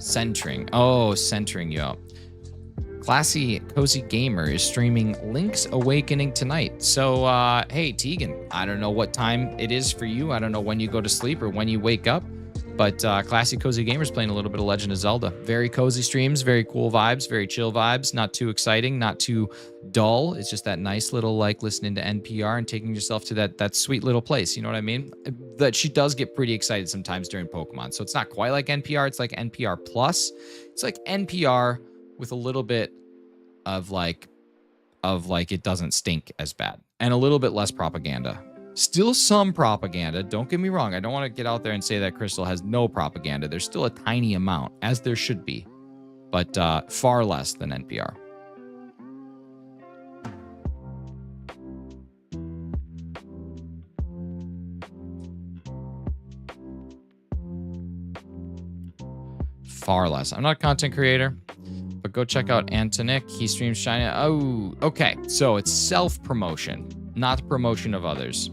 S1: Centering. Oh, centering you out. Classy Cozy Gamer is streaming Link's Awakening tonight. So, hey, Tegan, I don't know what time it is for you. I don't know when you go to sleep or when you wake up. But Classy Cozy Gamer's playing a little bit of Legend of Zelda. Very cozy streams, very cool vibes, very chill vibes. Not too exciting, not too dull. It's just that nice little, like, listening to NPR and taking yourself to that sweet little place. You know what I mean? That she does get pretty excited sometimes during Pokemon. So it's not quite like NPR. It's like NPR plus. It's like NPR with a little bit of like it doesn't stink as bad. And a little bit less propaganda. Still some propaganda. Don't get me wrong. I don't want to get out there and say that Crystal has no propaganda. There's still a tiny amount, as there should be, but far less than NPR. Far less. I'm not a content creator, but go check out Antonic. He streams Shiny. Oh, okay. So it's self-promotion, not the promotion of others.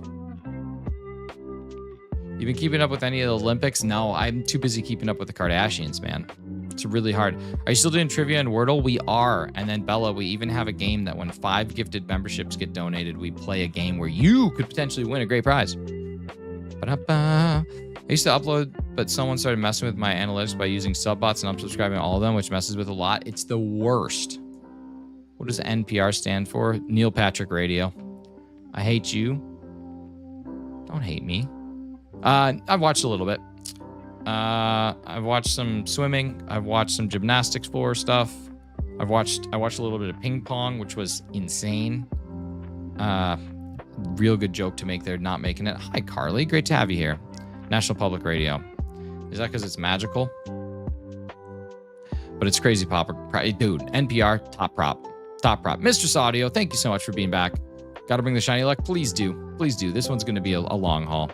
S1: You been keeping up with any of the Olympics? No, I'm too busy keeping up with the Kardashians, man. It's really hard. Are you still doing trivia and Wordle? We are. And then, Bella, we even have a game that when 5 gifted memberships get donated, we play a game where you could potentially win a great prize. Ba-da-ba. I used to upload, but someone started messing with my analytics by using subbots and unsubscribing all of them, which messes with a lot. It's the worst. What does NPR stand for? Neil Patrick Radio. I hate you. Don't hate me. I've watched a little bit. I've watched some swimming. I've watched some gymnastics floor stuff. I watched a little bit of ping pong, which was insane. Real good joke to make there, not making it. Hi, Carly. Great to have you here. National Public Radio. Is that because it's magical? But it's crazy pop. Dude, NPR, top prop. Top prop. Mistress Audio, thank you so much for being back. Got to bring the shiny luck? Please do. Please do. This one's going to be a long haul.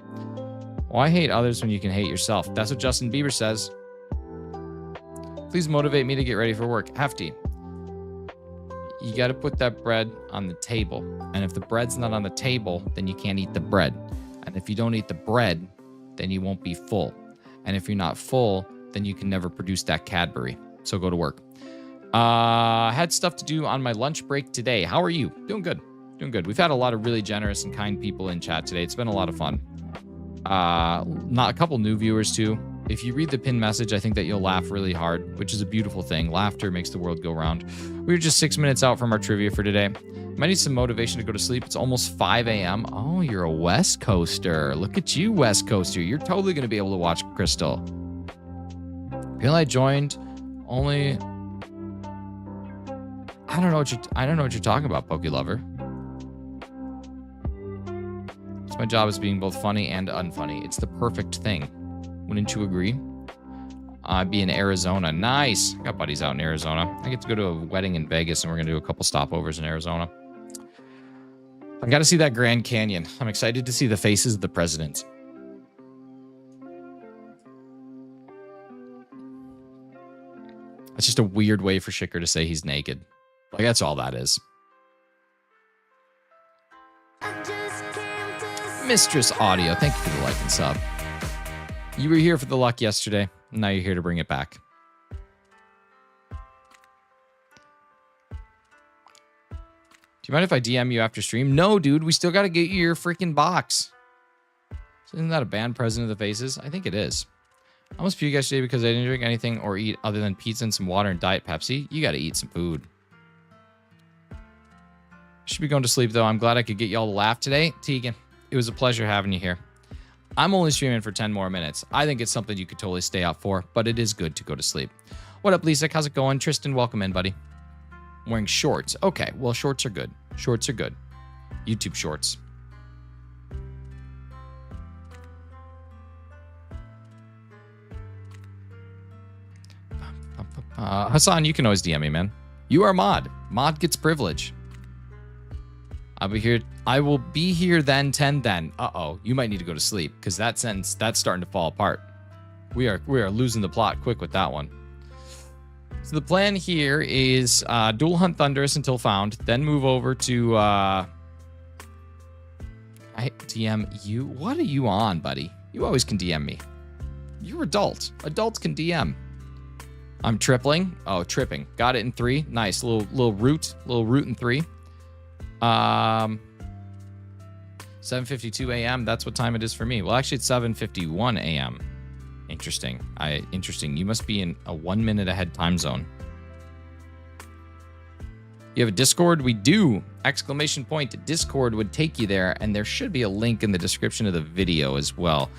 S1: Why hate others when you can hate yourself? That's what Justin Bieber says. Please motivate me to get ready for work. Hefty. You got to put that bread on the table. And if the bread's not on the table, then you can't eat the bread. And if you don't eat the bread, then you won't be full. And if you're not full, then you can never produce that Cadbury. So go to work. Had stuff to do on my lunch break today. How are you? Doing good. Doing good. We've had a lot of really generous and kind people in chat today. It's been a lot of fun. Not a couple new viewers too. If you read the pinned message, I think that you'll laugh really hard, which is a beautiful thing. Laughter makes the world go round. We were just 6 minutes out from our trivia for today. Might need some motivation to go to sleep. It's almost 5 a.m. Oh, you're a West Coaster. Look at you, West Coaster. You're totally going to be able to watch Crystal. Apparently I joined only... I don't know what you're talking about, Poke Lover. So my job is being both funny and unfunny. It's the perfect thing. Wouldn't you agree? I'd be in Arizona. Nice. I got buddies out in Arizona. I get to go to a wedding in Vegas, and we're going to do a couple stopovers in Arizona. I got to see that Grand Canyon. I'm excited to see the faces of the presidents. It's just a weird way for Shicker to say he's naked. Like, that's all that is. Mistress Audio, thank you for the like and sub. You were here for the luck yesterday, and now you're here to bring it back. Do you mind if I DM you after stream? No, dude, we still got to get you your freaking box. Isn't that a band president of the faces? I think it is. I almost puked yesterday because I didn't drink anything or eat other than pizza and some water and Diet Pepsi. You got to eat some food. Should be going to sleep, though. I'm glad I could get y'all to laugh today. Tegan, it was a pleasure having you here. I'm only streaming for 10 more minutes. I think it's something you could totally stay up for, but it is good to go to sleep. What up, Lisa? How's it going? Tristan, welcome in, buddy. I'm wearing shorts. Okay, well, shorts are good. Shorts are good. YouTube shorts. Hassan, you can always DM me, man. You are mod. Mod gets privilege. I'll be here. I will be here then 10 then. Uh-oh. You might need to go to sleep because that sentence, that's starting to fall apart. We are losing the plot quick with that one. So the plan here is dual hunt Thundurus until found, then move over to I DM you. What are you on, buddy? You always can DM me. You're adult. Adults can DM. I'm tripling. Oh, tripping. Got it in 3. Nice. Little root in 3. 7:52 a.m. That's what time it is for me. Well, actually, it's 7:51 a.m. Interesting. Interesting. You must be in a 1 minute ahead time zone. You have a Discord? We do. ! Discord would take you there, and there should be a link in the description of the video as well.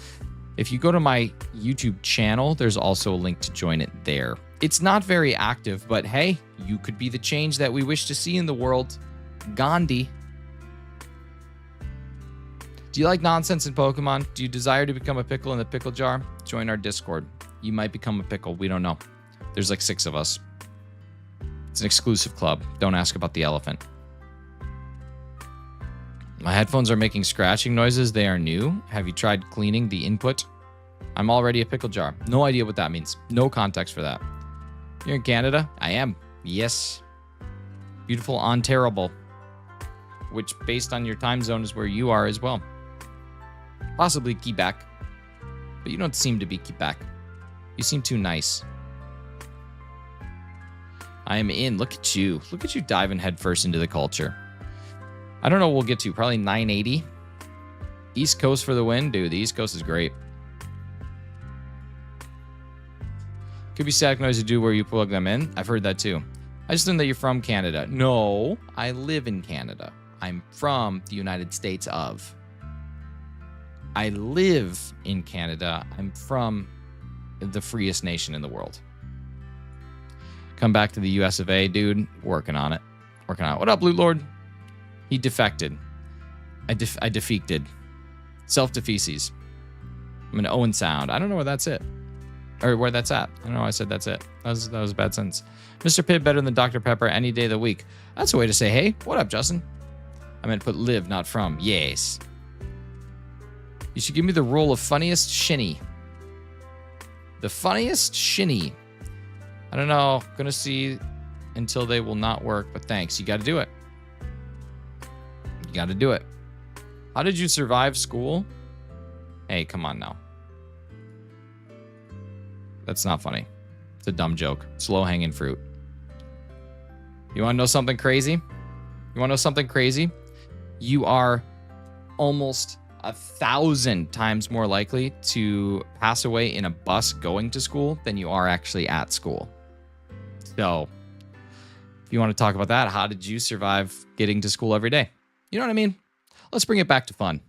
S1: If you go to my YouTube channel, there's also a link to join it there. It's not very active, but hey, you could be the change that we wish to see in the world. Gandhi. Do you like nonsense in Pokemon? Do you desire to become a pickle in the pickle jar? Join our Discord. You might become a pickle. We don't know. There's like 6 of us. It's an exclusive club. Don't ask about the elephant. My headphones are making scratching noises. They are new. Have you tried cleaning the input? I'm already a pickle jar. No idea what that means. No context for that. You're in Canada? I am. Yes. Beautiful Ontario, which based on your time zone is where you are as well. Possibly Quebec, but you don't seem to be Quebec. You seem too nice. I am in. Look at you. Look at you diving headfirst into the culture. I don't know what we'll get to. Probably 980. East Coast for the win. Dude, the East Coast is great. Could be static noise to do where you plug them in. I've heard that too. I just learned that you're from Canada. No, I live in Canada. I'm from the United States of. I live in Canada. I'm from the freest nation in the world. Come back to the US of A, dude. Working on it. Working on it. What up, Blue Lord? He defected. I defected. Self-defeces. I'm an Owen sound. I don't know where that's it. Or where that's at. I don't know. I said that's it. That was a bad sentence. Mr. Pibb better than Dr. Pepper any day of the week. That's a way to say, hey, what up, Justin? I meant put live, not from. Yes. You should give me the role of funniest shinny. The funniest shinny. I don't know. Gonna see until they will not work, but thanks. You got to do it. You got to do it. How did you survive school? Hey, come on now. That's not funny. It's a dumb joke. Slow hanging fruit. You want to know something crazy? You want to know something crazy? You are almost 1,000 times more likely to pass away in a bus going to school than you are actually at school. So, if you want to talk about that, how did you survive getting to school every day? You know what I mean? Let's bring it back to fun.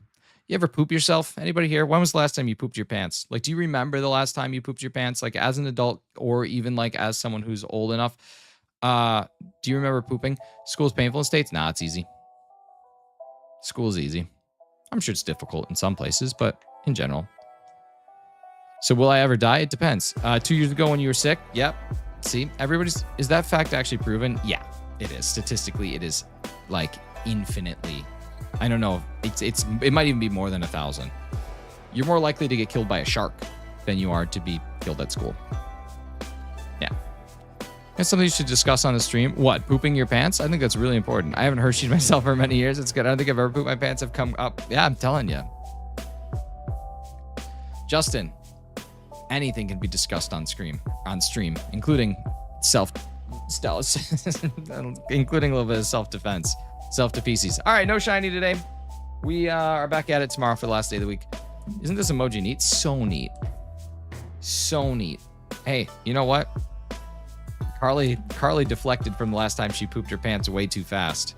S1: You ever poop yourself? Anybody here? When was the last time you pooped your pants? Like, do you remember the last time you pooped your pants? Like, as an adult or even like as someone who's old enough? Do you remember pooping? School's painful in states? Nah, it's easy. School's easy. I'm sure it's difficult in some places, but in general. So will I ever die? It depends. 2 years ago when you were sick? Yep. See, is that fact actually proven? Yeah, it is. Statistically, it is like infinitely. I don't know. It might even be more than 1,000. You're more likely to get killed by a shark than you are to be killed at school. Yeah. That's something you should discuss on the stream. What? Pooping your pants? I think that's really important. I haven't Hersheyed myself for many years. It's good. I don't think I've ever pooped my pants. Have come up. Yeah, I'm telling you. Justin, anything can be discussed on stream, including including a little bit of self-defense, self-defeces. All right, no shiny today. We are back at it tomorrow for the last day of the week. Isn't this emoji neat? So neat. So neat. Hey, you know what? Carly deflected from the last time she pooped her pants way too fast.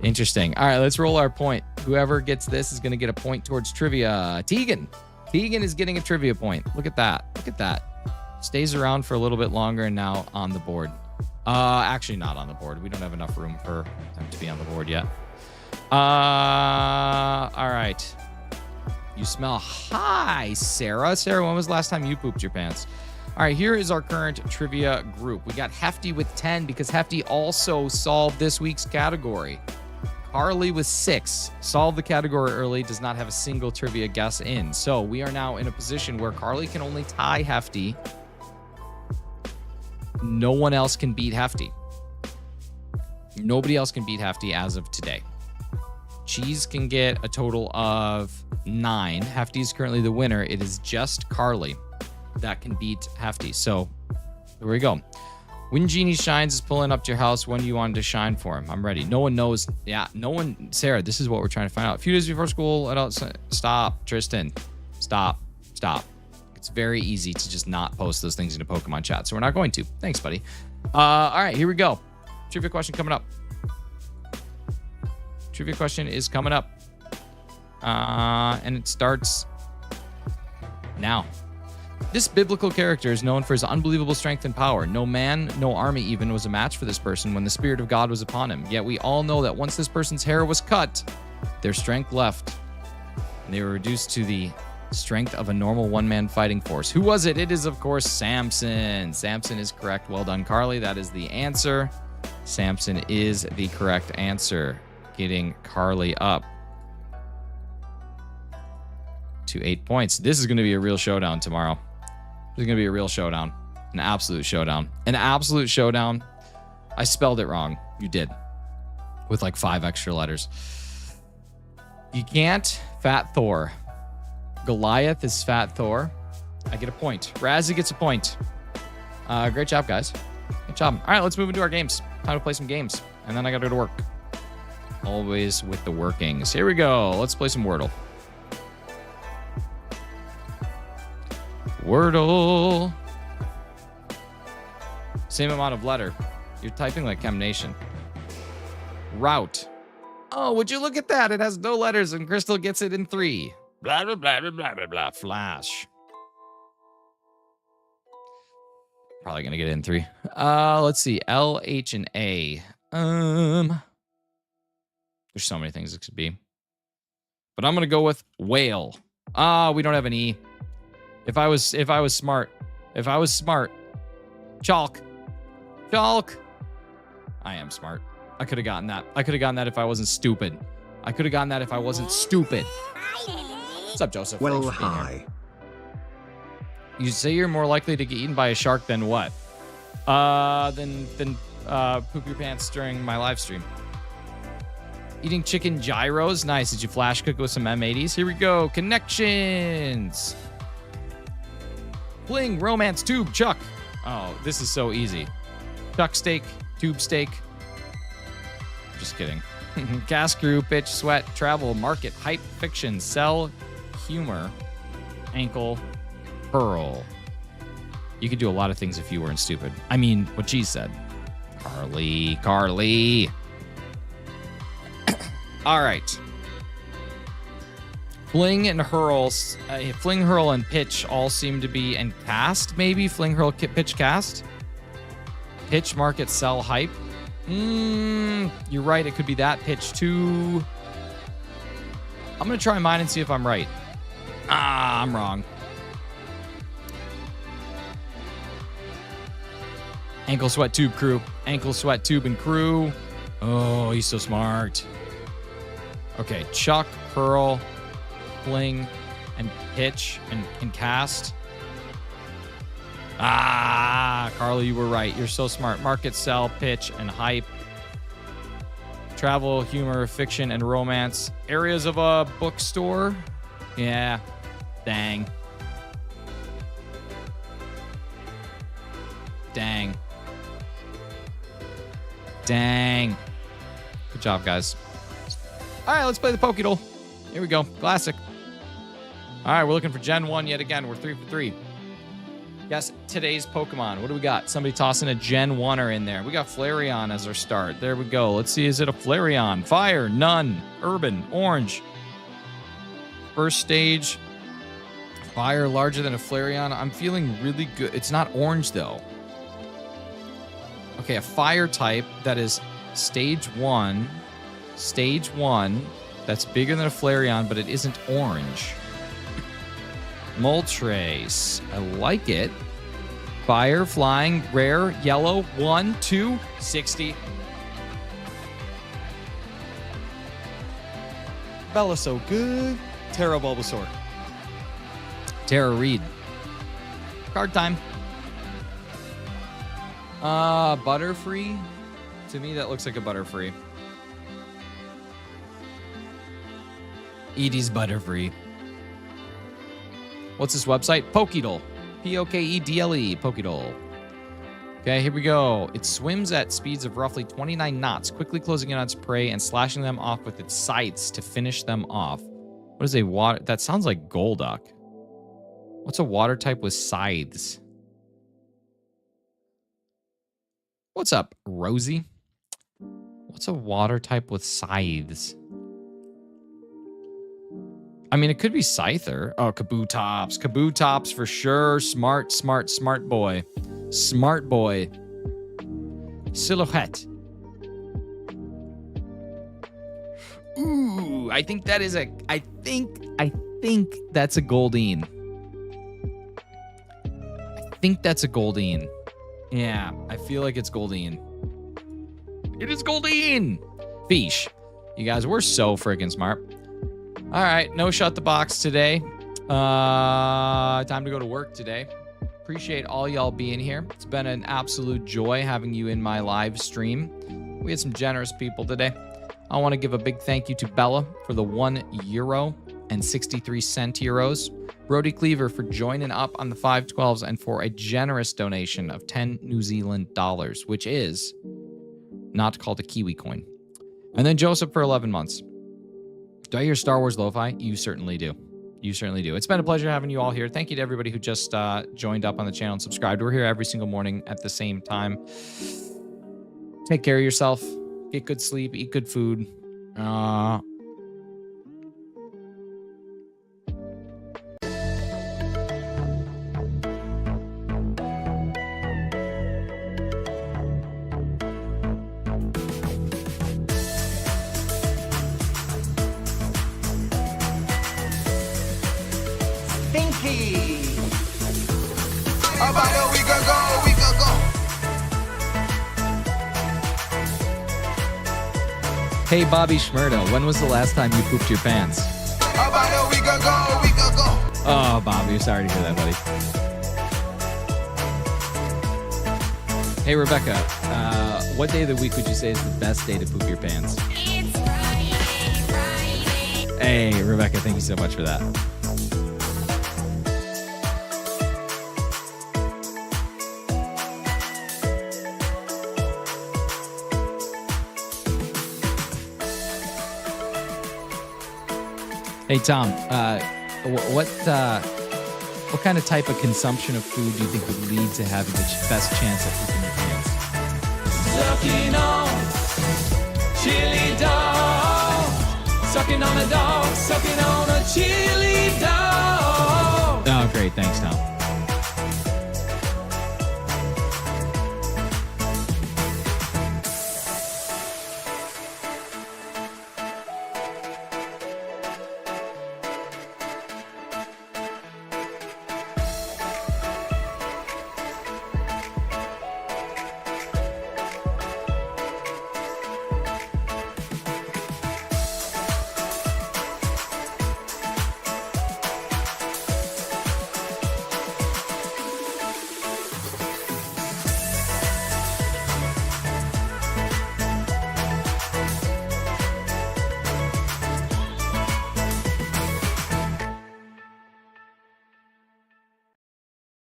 S1: Interesting. All right, let's roll our point. Whoever gets this is going to get a point towards trivia. Tegan is getting a trivia point. Look at that. Look at that. Stays around for a little bit longer and now on the board. Actually not on the board. We don't have enough room for them to be on the board yet. All right. You smell. Hi, Sarah. Sarah, when was the last time you pooped your pants? All right, here is our current trivia group. We got Hefty with 10 because Hefty also solved this week's category. Carly with 6, solved the category early, does not have a single trivia guess in. So we are now in a position where Carly can only tie Hefty. No one else can beat Hefty. Nobody else can beat Hefty as of today. Cheese can get a total of 9. Hefty is currently the winner. It is just Carly that can beat Hefty. So there we go. When Genie Shines is pulling up to your house, when do you want to shine for him? I'm ready. No one knows. Yeah, no one. Sarah, this is what we're trying to find out. A few days before school, stop, Tristan. Stop. It's very easy to just not post those things into Pokemon chat, so we're not going to. Thanks, buddy. All right, here we go. Trivia question coming up. Trivia question is coming up. And it starts now. This biblical character is known for his unbelievable strength and power. No man, no army even, was a match for this person when the Spirit of God was upon him. Yet we all know that once this person's hair was cut, their strength left. And they were reduced to the strength of a normal one-man fighting force. Who was it? It is, of course, Samson. Samson is correct. Well done, Carly. That is the answer. Samson is the correct answer. Getting Carly up to 8 points. This is going to be a real showdown tomorrow. This is going to be a real showdown. An absolute showdown. An absolute showdown. I spelled it wrong. You did. With like 5 extra letters. You can't. Fat Thor. Goliath is Fat Thor. I get a point. Razzie gets a point. Great job, guys. Good job. All right, let's move into our games. Time to play some games. And then I got to go to work. Always with the workings. Here we go. Let's play some Wordle. Wordle. Same amount of letter. You're typing like Chem Nation. Route. Oh, would you look at that? It has no letters and Crystal gets it in 3. Blah, blah, blah, blah, blah, blah, blah. Flash. Probably going to get it in 3. Let's see. L, H, and A. There's so many things it could be. But I'm going to go with whale. We don't have an E. If I was smart. Chalk. I am smart. I could have gotten that. I could have gotten that if I wasn't stupid. What's up, Joseph?
S3: Well, hi.
S1: You say you're more likely to get eaten by a shark than what? Than poop your pants during my live stream. Eating chicken gyros. Nice. Did you flash cook with some M80s? Here we go. Connections. Fling, romance, tube, Chuck. Oh, this is so easy. Chuck steak, tube steak. Just kidding. Cast crew, pitch, sweat, travel, market, hype, fiction, sell, humor, ankle, pearl. You could do a lot of things if you weren't stupid. I mean, what G said. Carly. All right. Fling and hurl, and pitch all seem to be, and cast maybe? Fling, hurl, pitch, cast? Pitch, market, sell, hype. You're right. It could be that. Pitch too. I'm going to try mine and see if I'm right. I'm wrong. Ankle, sweat, tube, crew. Ankle, sweat, tube, and crew. Oh, he's so smart. Okay, chuck, hurl, fling, and pitch, and cast. Carly, you were right. You're so smart. Market, sell, pitch, and hype. Travel, humor, fiction, and romance. Areas of a bookstore. Yeah. Dang. Good job, guys. All right, let's play the Pokédoll. Here we go. Classic. All right, we're looking for Gen 1 yet again. We're 3 for 3. Guess today's Pokemon. What do we got? Somebody tossing a Gen 1er in there. We got Flareon as our start. There we go. Let's see. Is it a Flareon? Fire, none. Urban, orange. First stage. Fire larger than a Flareon. I'm feeling really good. It's not orange, though. Okay, a fire type that is stage 1. Stage 1. That's bigger than a Flareon, but it isn't orange. Moltres. I like it. Fire, flying, rare, yellow. 1, 2, 60. Bella so good. Terra Bulbasaur. Terra Reed. Card time. Butterfree. To me, that looks like a Butterfree. Edie's Butterfree. What's this website? Pokédole. Pokedle. Pokédole. Okay, here we go. It swims at speeds of roughly 29 knots, quickly closing in on its prey and slashing them off with its scythes to finish them off. What is a water? That sounds like Golduck. What's a water type with scythes? What's up, Rosie? What's a water type with scythes? I mean, it could be Scyther. Oh, Kabutops. Kabutops for sure. Smart, smart, smart boy. Smart boy. Silhouette. Ooh, I think that is a... I think that's a Goldeen. I think that's a Goldeen. Yeah, I feel like it's Goldeen. It is Goldeen! Fish. You guys, we're so freaking smart. All right, no shut the box today. Time to go to work today. Appreciate all y'all being here. It's been an absolute joy having you in my live stream. We had some generous people today. I want to give a big thank you to Bella for the €1.63. Brody Cleaver for joining up on the 512s and for a generous donation of 10 New Zealand dollars, which is not called a Kiwi coin. And then Joseph for 11 months. Do I hear Star Wars Lo-Fi? You certainly do. You certainly do. It's been a pleasure having you all here. Thank you to everybody who just joined up on the channel and subscribed. We're here every single morning at the same time. Take care of yourself. Get good sleep. Eat good food. Hey, Bobby Schmurdo, when was the last time you pooped your pants?
S2: About a week ago.
S1: Oh, Bobby, sorry to hear that, buddy. Hey, Rebecca, what day of the week would you say is the best day to poop your pants?
S2: It's Friday.
S1: Hey, Rebecca, thank you so much for that. Hey, Tom, what kind of type of consumption of food do you think would lead to having the best chance at pooping your pants?
S4: Sucking on chili dog, sucking on a dog, sucking on a chili dog.
S1: Oh, great. Thanks, Tom.